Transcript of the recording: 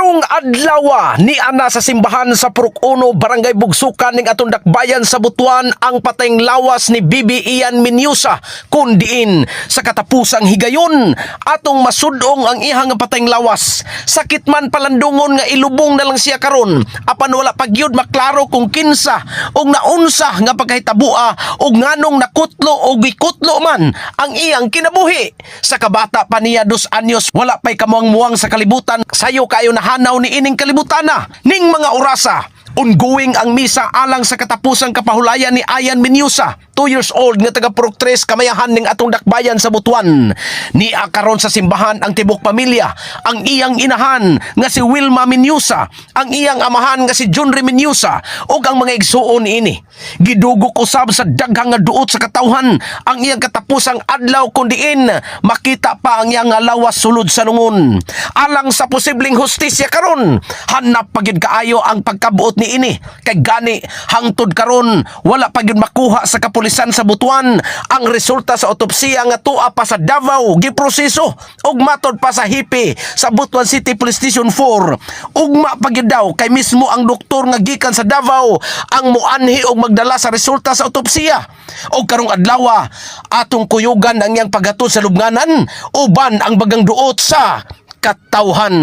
Karong adlaw ni ana sa simbahan sa Purok 1, Barangay Bugsukan ning atong dakbayan sa Butuan ang patayng lawas ni Bibi Ian Menyusa kun diin sa katapusang higayon atong masudong ang ihang patayng lawas. Sakit man palandungon nga ilubong na lang siya karon apan wala pagyud maklaro kung kinsa og naunsa nga pagkahitabua og nganong nakutlo o gikutlo man ang iyang kinabuhi. Sa kabata pa niya 2 anyos wala pay kamuang-muang sa kalibutan, sayo kayo nahanaw ni ining kalibutana. Ning mga orasa ongoing ang misa alang sa katapusang kapahulayan ni Ian Menyusa, 2 years old nga taga Purok 3 kamayahan ning atong dakbayan sa Butuan. Niya karon sa simbahan ang tibok pamilya, ang iyang inahan nga si Wilma Menyusa, ang iyang amahan nga si Junri Menyusa ug ang mga igsuon niini. Gidugok usab sa daghang nga duot sa katawhan ang iyang katapusang adlaw kun diin makita pa ang iyang lawas sulod sa lungon. Alang sa posibleng hustisya karon, hanap pagid kaayo ang pagkabuot ni ini kay gani hangtod karon wala pa gyud makuha sa kapulisan sa Butuan ang resulta sa otopsiya nga tuwa pa sa Davao giproseso ug matod pa sa hipi sa Butuan City Police Station 4. Ugma pa gyud daw kay mismo ang doktor nga gikan sa Davao ang moanhi og magdala sa resulta sa otopsiya. Og karong adlaw atong kuyugan ang iyang paghatod sa lubnganan uban ang bagang duot sa katawhan.